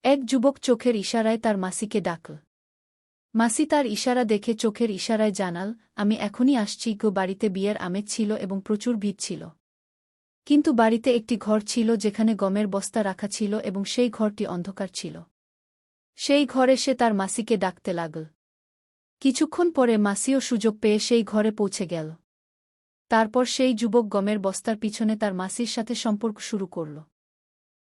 এক যুবক চোখের ইশারায় তার মাসিকে ডাকল। মাসি তার ইশারা দেখে চোখের ইশারায় জানাল, আমি এখনই আসছি গো। বাড়িতে বিয়ের আমেজ ছিল এবং প্রচুর ভিড় ছিল। কিন্তু বাড়িতে একটি ঘর ছিল যেখানে গমের বস্তা রাখা ছিল এবং সেই ঘরটি অন্ধকার ছিল। সেই ঘরে সে তার মাসিকে ডাকতে লাগল। কিছুক্ষণ পরে মাসিও সুযোগ পেয়ে সেই ঘরে পৌঁছে গেল। তারপর সেই যুবক গমের বস্তার পিছনে তার মাসির সাথে সম্পর্ক শুরু করল।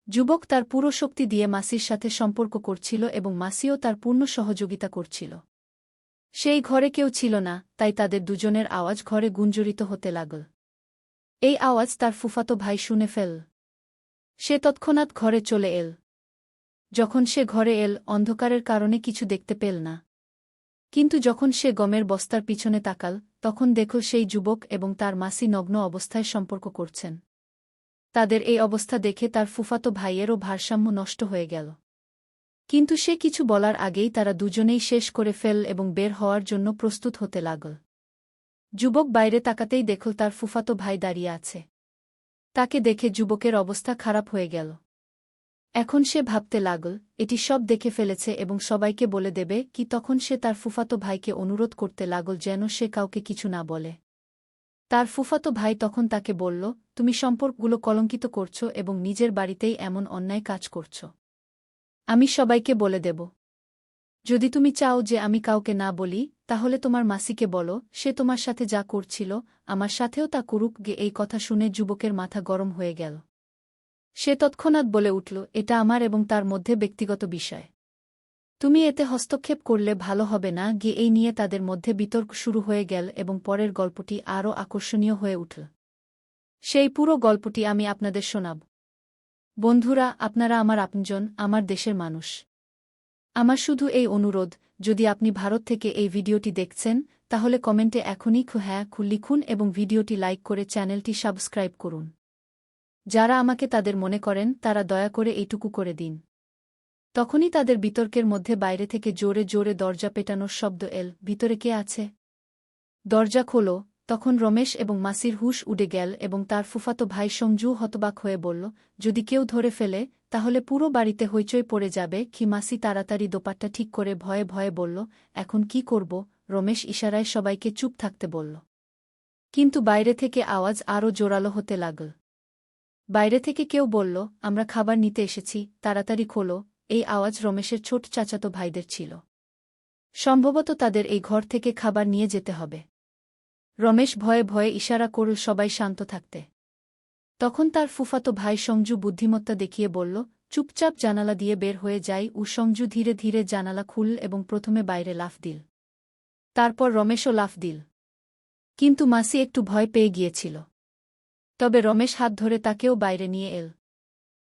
যুবক তার পুরো শক্তি দিয়ে মাসির সাথে সম্পর্ক করছিল এবং মাসিও তার পূর্ণ সহযোগিতা করছিল। সেই ঘরে কেউ ছিল না, তাই তাদের দুজনের আওয়াজ ঘরে গুঞ্জরিত হতে লাগল। এই আওয়াজ তার ফুফাতো ভাই শুনে ফেল। সে তৎক্ষণাৎ ঘরে চলে এল। যখন সে ঘরে এল, অন্ধকারের কারণে কিছু দেখতে পেল না। কিন্তু যখন সে গমের বস্তার পিছনে তাকাল, তখন দেখল সেই যুবক এবং তার মাসি নগ্ন অবস্থায় সম্পর্ক করছেন। তাদের এই অবস্থা দেখে তার ফুফাতো ভাইয়েরও ভারসাম্য নষ্ট হয়ে গেল। কিন্তু সে কিছু বলার আগেই তারা দুজনেই শেষ করে ফেল এবং বের হওয়ার জন্য প্রস্তুত হতে লাগল। যুবক বাইরে তাকাতেই দেখল তার ফুফাতো ভাই দাঁড়িয়ে আছে। তাকে দেখে যুবকের অবস্থা খারাপ হয়ে গেল। এখন সে ভাবতে লাগল, এটি সব দেখে ফেলেছে এবং সবাইকে বলে দেবে কি। তখন সে তার ফুফাতো ভাইকে অনুরোধ করতে লাগল যেন সে কাউকে কিছু না বলে। তার ফুফাতো ভাই তখন তাকে বলল, তুমি সম্পর্কগুলো কলঙ্কিত করছ এবং নিজের বাড়িতেই এমন অন্যায় কাজ করছ। আমি সবাইকে বলে দেব। যদি তুমি চাও যে আমি কাউকে না বলি, তাহলে তোমার মাসিকে বলো, সে তোমার সাথে যা করছিল আমার সাথেও তা করুক গে। এই কথা শুনে যুবকের মাথা গরম হয়ে গেল। সে তৎক্ষণাৎ বলে উঠল, এটা আমার এবং তার মধ্যে ব্যক্তিগত বিষয়। তুমি এতে হস্তক্ষেপ করলে ভালো হবে না গিয়ে। এই নিয়ে তাদের মধ্যে বিতর্ক শুরু হয়ে গেল এবং পরের গল্পটি আরও আকর্ষণীয় হয়ে উঠল। সেই পুরো গল্পটি আমি আপনাদের শোনাব। বন্ধুরা, আপনারা আমার আপনজন, আমার দেশের মানুষ। আমার শুধু এই অনুরোধ, যদি আপনি ভারত থেকে এই ভিডিওটি দেখছেন, তাহলে কমেন্টে এখনই হ্যাঁ লিখুন এবং ভিডিওটি লাইক করে চ্যানেলটি সাবস্ক্রাইব করুন। যারা আমাকে তাদের মনে করেন তারা দয়া করে এইটুকু করে দিন। তখনই তাদের বিতর্কের মধ্যে বাইরে থেকে জোরে জোরে দরজা পেটানোর শব্দ এল। ভিতরে কে আছে? দরজা খোলো। তখন রমেশ এবং মাসির হুঁশ উড়ে গেল এবং তার ফুফাতো ভাই সঞ্জু হতবাক হয়ে বলল, যদি কেউ ধরে ফেলে তাহলে পুরো বাড়িতে হইচই পড়ে যাবে কি। মাসি তাড়াতাড়ি দোপাট্টা ঠিক করে ভয়ে ভয়ে বলল, এখন কি করব? রমেশ ইশারায় সবাইকে চুপ থাকতে বলল। কিন্তু বাইরে থেকে আওয়াজ আরও জোরালো হতে লাগল। বাইরে থেকে কেউ বলল, আমরা খাবার নিতে এসেছি, তাড়াতাড়ি খোলো। এই আওয়াজ রমেশের ছোট চাচাতো ভাইদের ছিল। সম্ভবত তাদের এই ঘর থেকে খাবার নিয়ে যেতে হবে। রমেশ ভয়ে ভয়ে ইশারা করল সবাই শান্ত থাকতে। তখন তার ফুফাতো ভাই সঞ্জু বুদ্ধিমত্তা দেখিয়ে বলল, চুপচাপ জানালা দিয়ে বের হয়ে যাই। সঞ্জু ধীরে ধীরে জানালা খুলল এবং প্রথমে বাইরে লাফ দিল। তারপর রমেশও লাফ দিল। কিন্তু মাসি একটু ভয় পেয়ে গিয়েছিল। তবে রমেশ হাত ধরে তাকেও বাইরে নিয়ে এল।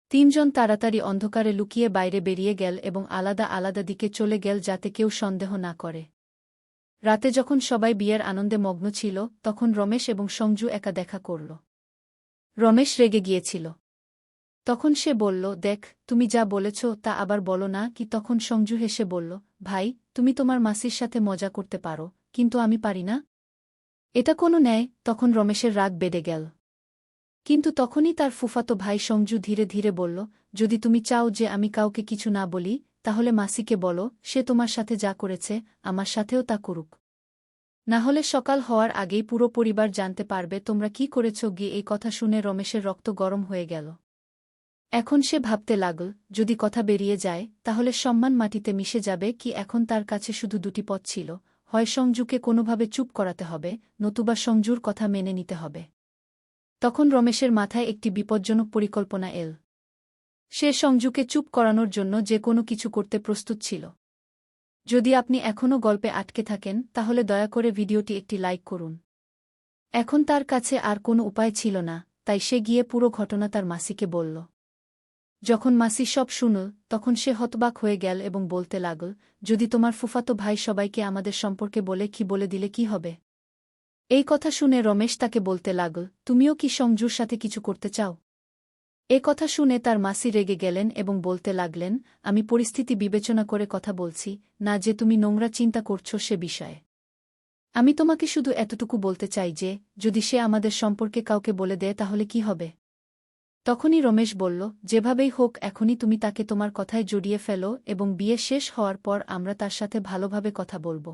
তিনজন তাড়াতাড়ি অন্ধকারে লুকিয়ে বাইরে বেরিয়ে গেল এবং আলাদা আলাদা দিকে চলে গেল যাতে কেউ সন্দেহ না করে। রাতে যখন সবাই বিয়ের আনন্দে মগ্ন ছিল, তখন রমেশ এবং সঞ্জু একা দেখা করল। রমেশ রেগে গিয়েছিল। তখন সে বলল, দেখ, তুমি যা বলেছ তা আবার বলো না কি। তখন সঞ্জু হেসে বলল, ভাই, তুমি তোমার মাসির সাথে মজা করতে পারো, কিন্তু আমি পারি না। এটা কোনো ন্যায়? তখন রমেশের রাগ বেড়ে গেল। কিন্তু তখনই তার ফুফাতো ভাই সঞ্জু ধীরে ধীরে বলল, যদি তুমি চাও যে আমি কাউকে কিছু না বলি, তাহলে মাসিকে বলো, সে তোমার সাথে যা করেছে আমার সাথেও তা করুক। না হলে সকাল হওয়ার আগেই পুরো পরিবার জানতে পারবে তোমরা কি করেছ গিয়ে। এই কথা শুনে রমেশের রক্ত গরম হয়ে গেল। এখন সে ভাবতে লাগল, যদি কথা বেরিয়ে যায় তাহলে সম্মান মাটিতে মিশে যাবে কি। এখন তার কাছে শুধু দুটি পথ ছিল, হয় সঞ্জুকে কোনোভাবে চুপ করাতে হবে, নতুবা সঞ্জুর কথা মেনে নিতে হবে। তখন রমেশের মাথায় একটি বিপজ্জনক পরিকল্পনা এল। সে সঞ্জুকে চুপ করানোর জন্য যে কোনো কিছু করতে প্রস্তুত ছিল। যদি আপনি এখনও গল্পে আটকে থাকেন, তাহলে দয়া করে ভিডিওটি একটি লাইক করুন। এখন তার কাছে আর কোনো উপায় ছিল না, তাই সে গিয়ে পুরো ঘটনা তার মাসিকে বলল। যখন মাসি সব শুনল, তখন সে হতবাক হয়ে গেল এবং বলতে লাগল, যদি তোমার ফুফাতো ভাই সবাইকে আমাদের সম্পর্কে বলে দিলে কি হবে? এই কথা শুনে রমেশ তাকে বলতে লাগল, তুমিও কি সঞ্জুর সাথে কিছু করতে চাও? এ কথা শুনে তার মাসি রেগে গেলেন এবং বলতে লাগলেন, আমি পরিস্থিতি বিবেচনা করে কথা বলছি না যে তুমি নোংরা চিন্তা করছ সে বিষয়ে। আমি তোমাকে শুধু এতটুকু বলতে চাই যে, যদি সে আমাদের সম্পর্কে কাউকে বলে দেয় তাহলে কি হবে? তখনই রমেশ বলল, যেভাবেই হোক এখনই তুমি তাকে তোমার কথায় জড়িয়ে ফেলো এবং বিয়ে শেষ হওয়ার পর আমরা তার সাথে ভালোভাবে কথা বলব।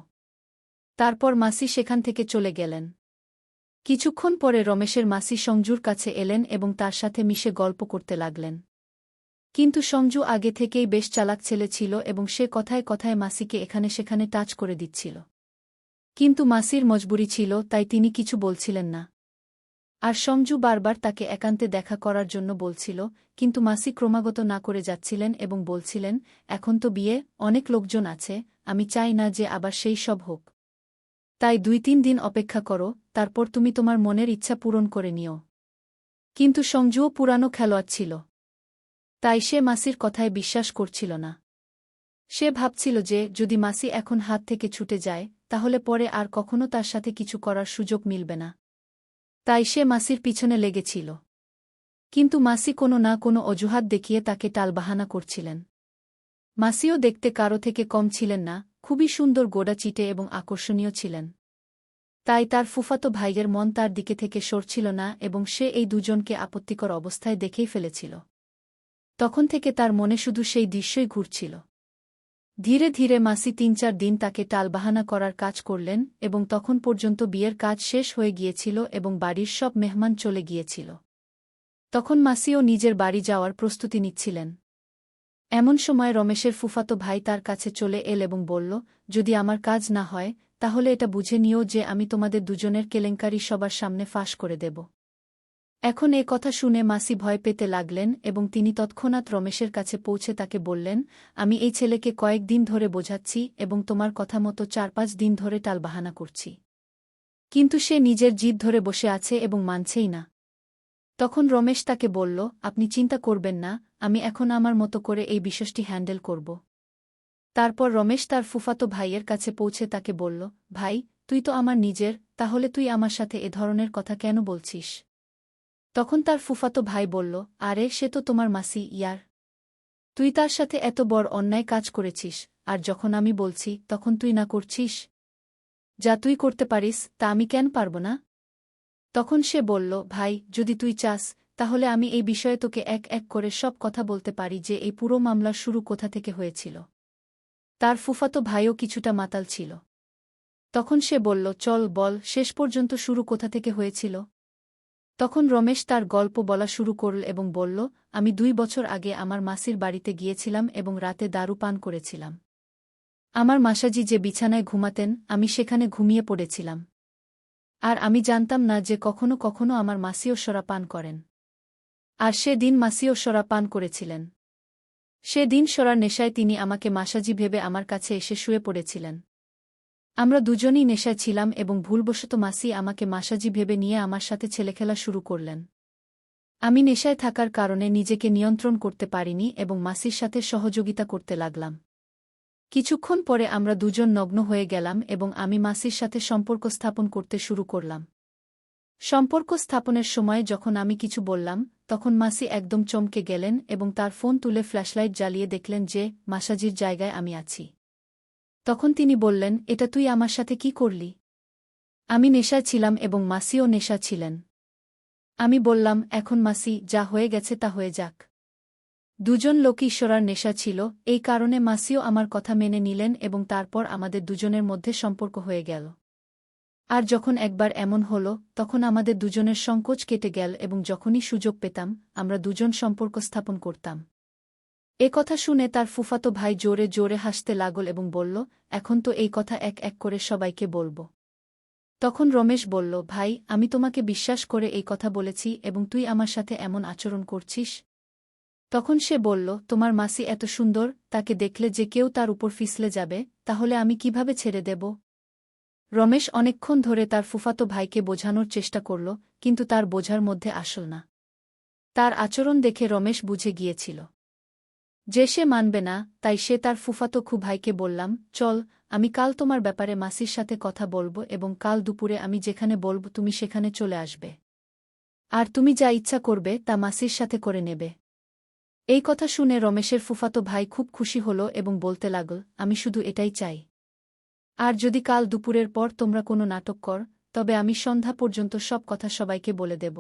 তারপর মাসি সেখান থেকে চলে গেলেন। কিছুক্ষণ পরে রমেশের মাসি সঞ্জুর কাছে এলেন এবং তার সাথে মিশে গল্প করতে লাগলেন। কিন্তু সঞ্জু আগে থেকেই বেশ চালাক ছেলে ছিল এবং সে কথায় কথায় মাসিকে এখানে সেখানে টাচ করে দিচ্ছিল। কিন্তু মাসির মজবুরি ছিল, তাই তিনি কিছু বলছিলেন না। আর সঞ্জু বারবার তাকে একান্তে দেখা করার জন্য বলছিল, কিন্তু মাসি ক্রমাগত না করে যাচ্ছিলেন এবং বলছিলেন, এখন তো বিয়ে, অনেক লোকজন আছে, আমি চাই না যে আবার সেই সব হোক। তাই 2-3 দিন অপেক্ষা করো, তারপর তুমি তোমার মনের ইচ্ছা পূরণ করে নিও। কিন্তু সঞ্জুও পুরানো খেলোয়াড় ছিল। তাই সে মাসির কথায় বিশ্বাস করছিল না। সে ভাবছিল যে যদি মাসি এখন হাত থেকে ছুটে যায়, তাহলে পরে আর কখনো তার সাথে কিছু করার সুযোগ মিলবে না। তাই সে মাসির পিছনে লেগেছিল। কিন্তু মাসি কোনো না কোনো অজুহাত দেখিয়ে তাকে টালবাহানা করছিলেন। মাসিও দেখতে কারো থেকে কম ছিলেন না, খুবই সুন্দর গোড়া চিটে এবং আকর্ষণীয় ছিলেন। তাই তার ফুফাতো ভাইয়ের মন তার দিকে থেকে সরছিল না এবং সে এই দুজনকে আপত্তিকর অবস্থায় দেখেই ফেলেছিল। তখন থেকে তার মনে শুধু সেই দৃশ্যই ঘুরছিল। ধীরে ধীরে মাসি 3-4 দিন তাকে টালবাহানা করার কাজ করলেন এবং তখন পর্যন্ত বিয়ের কাজ শেষ হয়ে গিয়েছিল এবং বাড়ির সব মেহমান চলে গিয়েছিল। তখন মাসিও নিজের বাড়ি যাওয়ার প্রস্তুতি নিচ্ছিলেন। এমন সময় রমেশের ফুফাতো ভাই তার কাছে চলে এল এবং বলল, যদি আমার কাজ না হয়, তাহলে এটা বুঝে নিও যে আমি তোমাদের দুজনের কেলেঙ্কারি সবার সামনে ফাঁস করে দেব। এখন এ কথা শুনে মাসি ভয় পেতে লাগলেন এবং তিনি তৎক্ষণাৎ রমেশের কাছে পৌঁছে তাকে বললেন, আমি এই ছেলেকে কয়েকদিন ধরে বোঝাচ্ছি এবং তোমার কথা মতো 4-5 দিন ধরে টালবাহানা করছি। কিন্তু সে নিজের জিদ ধরে বসে আছে এবং মানছেই না। তখন রমেশ তাকে বলল, আপনি চিন্তা করবেন না, আমি এখন আমার মতো করে এই বিষয়টি হ্যান্ডেল করব। তারপর রমেশ তার ফুফাতো ভাইয়ের কাছে পৌঁছে তাকে বলল, ভাই, তুই তো আমার নিজের, তাহলে তুই আমার সাথে এ ধরনের কথা কেন বলছিস? তখন তার ফুফাতো ভাই বলল, আরে সে তো তোমার মাসি ইয়ার। তুই তার সাথে এত বড় অন্যায় কাজ করেছিস, আর যখন আমি বলছি তখন তুই না করছিস? যা তুই করতে পারিস তা আমি কেন পারব না? তখন সে বলল, ভাই, যদি তুই চাস, তাহলে আমি এই বিষয়ে তোকে এক এক করে সব কথা বলতে পারি যে এই পুরো মামলার শুরু কোথা থেকে হয়েছিল। তার ফুফাতো ভাইও কিছুটা মাতাল ছিল। তখন সে বলল, চল বল, শেষ পর্যন্ত শুরু কোথা থেকে হয়েছিল? তখন রমেশ তার গল্প বলা শুরু করল এবং বলল, আমি 2 বছর আগে আমার মাসির বাড়িতে গিয়েছিলাম এবং রাতে দারু পান করেছিলাম। আমার মাসাজি যে বিছানায় ঘুমাতেন, আমি সেখানে ঘুমিয়ে পড়েছিলাম। আর আমি জানতাম না যে কখনো কখনো আমার মাসিও শরাব পান করেন। আর সেদিন মাসিও শরাব পান করেছিলেন। সেদিন শরার নেশায় তিনি আমাকে মাসাজি ভেবে আমার কাছে এসে শুয়ে পড়েছিলেন। আমরা দুজনই নেশায় ছিলাম এবং ভুলবশত মাসি আমাকে মাসাজি ভেবে নিয়ে আমার সাথে ছেলেখেলা শুরু করলেন। আমি নেশায় থাকার কারণে নিজেকে নিয়ন্ত্রণ করতে পারিনি এবং মাসির সাথে সহযোগিতা করতে লাগলাম। কিছুক্ষণ পরে আমরা দুজন নগ্ন হয়ে গেলাম এবং আমি মাসির সাথে সম্পর্ক স্থাপন করতে শুরু করলাম। সম্পর্ক স্থাপনের সময় যখন আমি কিছু বললাম, তখন মাসি একদম চমকে গেলেন এবং তার ফোন তুলে ফ্ল্যাশলাইট জ্বালিয়ে দেখলেন যে মাসাজির জায়গায় আমি আছি। তখন তিনি বললেন, এটা তুই আমার সাথে কি করলি? আমি নেশায় ছিলাম এবং মাসিও নেশা ছিলেন। আমি বললাম, এখন মাসি, যা হয়ে গেছে তা হয়ে যাক। দুজন লোকই ঈশ্বরার নেশা ছিল, এই কারণে মাসিও আমার কথা মেনে নিলেন এবং তারপর আমাদের দুজনের মধ্যে সম্পর্ক হয়ে গেল। আর যখন একবার এমন হল, তখন আমাদের দুজনের সংকোচ কেটে গেল এবং যখনই সুযোগ পেতাম, আমরা দুজন সম্পর্ক স্থাপন করতাম। এ কথা শুনে তার ফুফাতো ভাই জোরে জোরে হাসতে লাগল এবং বলল, এখন তো এই কথা এক এক করে সবাইকে বলব। তখন রমেশ বলল, ভাই, আমি তোমাকে বিশ্বাস করে এই কথা বলেছি এবং তুই আমার সাথে এমন আচরণ করছিস? তখন সে বলল, তোমার মাসি এত সুন্দর, তাকে দেখলে যে কেউ তার উপর ফিসলে যাবে, তাহলে আমি কিভাবে ছেড়ে দেব? রমেশ অনেকক্ষণ ধরে তার ফুফাতো ভাইকে বোঝানোর চেষ্টা করল, কিন্তু তার বোঝার মধ্যে আসল না। তার আচরণ দেখে রমেশ বুঝে গিয়েছিল যে সে মানবে না, তাই সে তার ফুফাতো ভাইকে বললাম, চল, আমি কাল তোমার ব্যাপারে মাসির সাথে কথা বলবো এবং কাল দুপুরে আমি যেখানে বলব তুমি সেখানে চলে আসবে। আর তুমি যা ইচ্ছা করবে তা মাসির সাথে করে নেবে। এই কথা শুনে রমেশের ফুফাতো ভাই খুব খুশি হল এবং বলতে লাগল, আমি শুধু এটাই চাই। আর যদি কাল দুপুরের পর তোমরা কোনো নাটক কর, তবে আমি সন্ধ্যা পর্যন্ত সব কথা সবাইকে বলে দেব।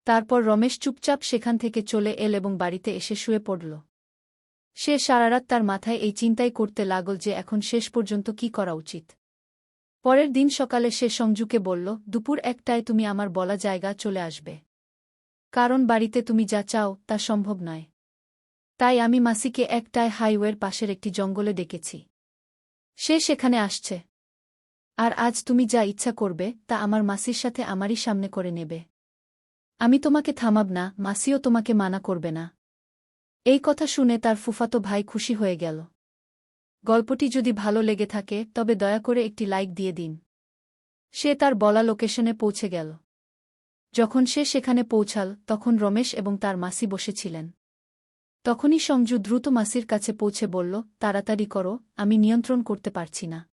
তারপর রমেশ চুপচাপ সেখান থেকে চলে এল এবং বাড়িতে এসে শুয়ে পড়ল। সে সারারাত তার মাথায় এই চিন্তাই করতে লাগল যে এখন শেষ পর্যন্ত কি করা উচিত। পরের দিন সকালে সে সঞ্জুকে বলল, দুপুর 1টায় তুমি আমার বলা জায়গা চলে আসবে। কারণ বাড়িতে তুমি যা চাও তা সম্ভব নয়। তাই আমি মাসিকে 1টায় হাইওয়ের পাশের একটি জঙ্গলে ডেকেছি। সে সেখানে আসছে। আর আজ তুমি যা ইচ্ছা করবে তা আমার মাসির সাথে আমারই সামনে করে নেবে। আমি তোমাকে থামাব না, মাসিও তোমাকে মানা করবে না। এই কথা শুনে তার ফুফাতো ভাই খুশি হয়ে গেল। গল্পটি যদি ভালো লেগে থাকে তবে দয়া করে একটি লাইক দিয়ে দিন। সে তার বলা লোকেশনে পৌঁছে গেল। যখন সে সেখানে পৌঁছাল তখন রমেশ এবং তার মাসি বসেছিলেন। তখনই সঞ্জু দ্রুত মাসির কাছে পৌঁছে বলল, তাড়াতাড়ি করো, আমি নিয়ন্ত্রণ করতে পারছি না।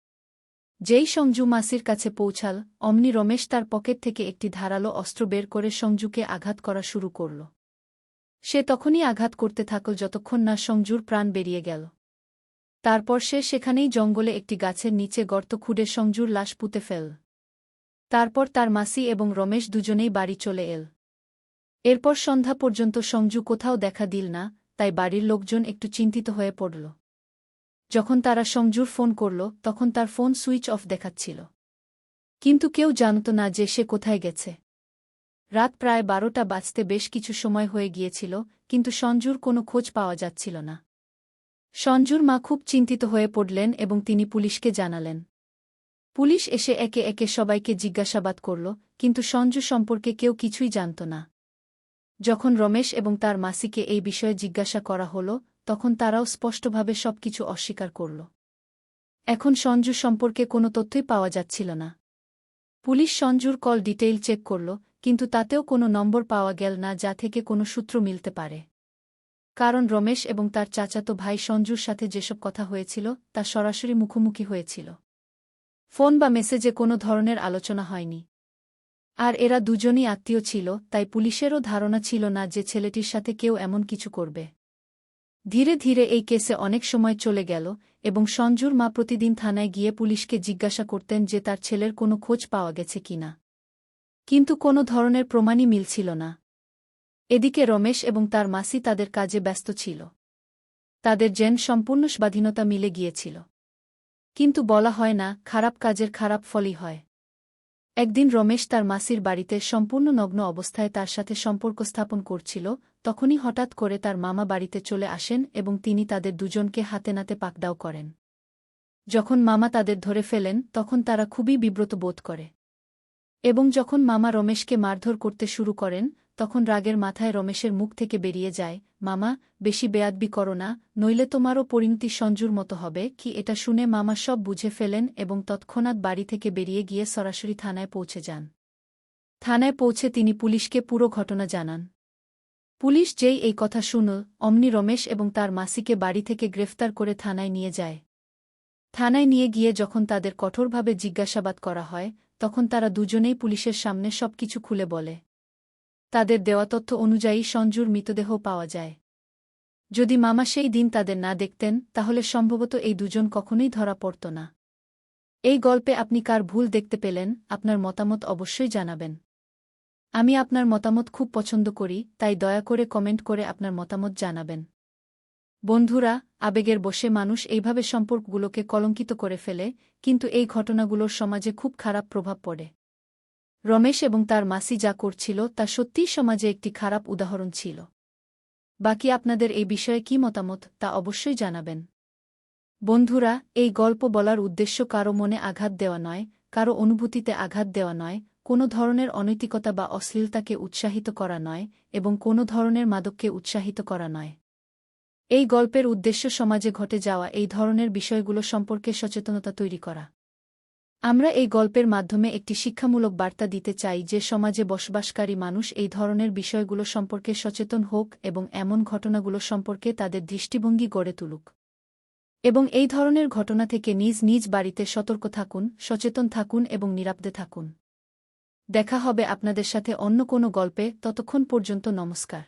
যেই সঞ্জু মাসির কাছে পৌঁছাল অমনি রমেশ তার পকেট থেকে একটি ধারালো অস্ত্র বের করে সঞ্জুকে আঘাত করা শুরু করল। সে তখনই আঘাত করতে থাকল যতক্ষণ না সঞ্জুর প্রাণ বেরিয়ে গেল। তারপর সে সেখানেই জঙ্গলে একটি গাছের নিচে গর্ত খুঁড়ে সঞ্জুর লাশ পুঁতে ফেল। তারপর তার মাসি এবং রমেশ দুজনেই বাড়ি চলে এল। এরপর সন্ধ্যা পর্যন্ত সঞ্জু কোথাও দেখা দিল না, তাই বাড়ির লোকজন একটু চিন্তিত হয়ে পড়ল। যখন তারা সঞ্জুর ফোন করল তখন তার ফোন সুইচ অফ দেখাচ্ছিল। কিন্তু কেউ জানত না যে সে কোথায় গেছে। রাত প্রায় 12টা বাজতে বেশ কিছু সময় হয়ে গিয়েছিল, কিন্তু সঞ্জুর কোনো খোঁজ পাওয়া যাচ্ছিল না। সঞ্জুর মা খুব চিন্তিত হয়ে পড়লেন এবং তিনি পুলিশকে জানালেন। পুলিশ এসে একে একে সবাইকে জিজ্ঞাসাবাদ করল, কিন্তু সঞ্জু সম্পর্কে কেউ কিছুই জানত না। যখন রমেশ এবং তার মাসিকে এই বিষয়ে জিজ্ঞাসা করা হল তখন তারাও স্পষ্টভাবে সবকিছু অস্বীকার করল। এখন সঞ্জু সম্পর্কে কোনো তথ্যই পাওয়া যাচ্ছিল না। পুলিশ সঞ্জুর কল ডিটেইল চেক করল, কিন্তু তাতেও কোনো নম্বর পাওয়া গেল না যা থেকে কোনো সূত্র মিলতে পারে। কারণ রমেশ এবং তার চাচাতো ভাই সঞ্জুর সাথে যেসব কথা হয়েছিল তা সরাসরি মুখোমুখি হয়েছিল। ফোন বা মেসেজে কোনো ধরনের আলোচনা হয়নি। আর এরা দুজনই আত্মীয় ছিল, তাই পুলিশেরও ধারণা ছিল না যে ছেলেটির সাথে কেউ এমন কিছু করবে। ধীরে ধীরে এই কেসে অনেক সময় চলে গেল এবং সঞ্জুর মা প্রতিদিন থানায় গিয়ে পুলিশকে জিজ্ঞাসা করতেন যে তার ছেলের কোনো খোঁজ পাওয়া গেছে কিনা। কিন্তু কোনো ধরনের প্রমাণই মিলছিল না। এদিকে রমেশ এবং তার মাসি তাদের কাজে ব্যস্ত ছিল। তাদের যেন সম্পূর্ণ স্বাধীনতা মিলে গিয়েছিল। কিন্তু বলা হয় না, খারাপ কাজের খারাপ ফলই হয়। একদিন রমেশ তার মাসির বাড়িতে সম্পূর্ণ নগ্ন অবস্থায় তার সাথে সম্পর্ক স্থাপন করছিল, তখনই হঠাৎ করে তার মামা বাড়িতে চলে আসেন এবং তিনি তাদের দুজনকে হাতে নাতে পাকড়াও করেন। যখন মামা তাদের ধরে ফেলেন তখন তারা খুবই বিব্রত বোধ করে। এবং যখন মামা রমেশকে মারধর করতে শুরু করেন তখন রাগের মাথায় রমেশের মুখ থেকে বেরিয়ে যায়, মামা, বেশি বেয়াদবি করো না, নইলে তোমারও পরিণতি সঞ্জুর মতো হবে কি। এটা শুনে মামা সব বুঝে ফেলেন এবং তৎক্ষণাৎ বাড়ি থেকে বেরিয়ে গিয়ে সরাসরি থানায় পৌঁছে যান। থানায় পৌঁছে তিনি পুলিশকে পুরো ঘটনা জানান। পুলিশ যেই এই কথা শুনল অমনি রমেশ এবং তার মাসিকে বাড়ি থেকে গ্রেফতার করে থানায় নিয়ে যায়। থানায় নিয়ে গিয়ে যখন তাদের কঠোরভাবে জিজ্ঞাসাবাদ করা হয় তখন তারা দুজনেই পুলিশের সামনে সবকিছু খুলে বলে। তাদের দেওয়া তথ্য অনুযায়ী সঞ্জুর মৃতদেহ পাওয়া যায়। যদি মামা সেই দিন তাদের না দেখতেন তাহলে সম্ভবত এই দুজন কখনোই ধরা পড়ত না। এই গল্পে আপনি কার ভুল দেখতে পেলেন আপনার মতামত অবশ্যই জানাবেন। আমি আপনার মতামত খুব পছন্দ করি, তাই দয়া করে কমেন্ট করে আপনার মতামত জানাবেন। বন্ধুরা, আবেগের বশে মানুষ এইভাবে সম্পর্কগুলোকে কলঙ্কিত করে ফেলে, কিন্তু এই ঘটনাগুলোর সমাজে খুব খারাপ প্রভাব পড়ে। রমেশ এবং তার মাসি যা করছিল তা সত্যিই সমাজে একটি খারাপ উদাহরণ ছিল। বাকি আপনাদের এই বিষয়ে কী মতামত তা অবশ্যই জানাবেন। বন্ধুরা, এই গল্প বলার উদ্দেশ্য কারো মনে আঘাত দেওয়া নয়, কারো অনুভূতিতে আঘাত দেওয়া নয়, কোনো ধরনের অনৈতিকতা বা অশ্লীলতাকে উৎসাহিত করা নয় এবং কোনো ধরনের মাদককে উৎসাহিত করা নয়। এই গল্পের উদ্দেশ্য সমাজে ঘটে যাওয়া এই ধরনের বিষয়গুলো সম্পর্কে সচেতনতা তৈরি করা। আমরা এই গল্পের মাধ্যমে একটি শিক্ষামূলক বার্তা দিতে চাই যে সমাজে বসবাসকারী মানুষ এই ধরনের বিষয়গুলো সম্পর্কে সচেতন হোক এবং এমন ঘটনাগুলো সম্পর্কে তাদের দৃষ্টিভঙ্গি গড়ে তুলুক। এবং এই ধরনের ঘটনা থেকে নিজ নিজ বাড়িতে সতর্ক থাকুন, সচেতন থাকুন এবং নিরাপদে থাকুন। দেখা হবে আপনাদের সাথে অন্য কোনো গল্পে, ততক্ষণ পর্যন্ত নমস্কার।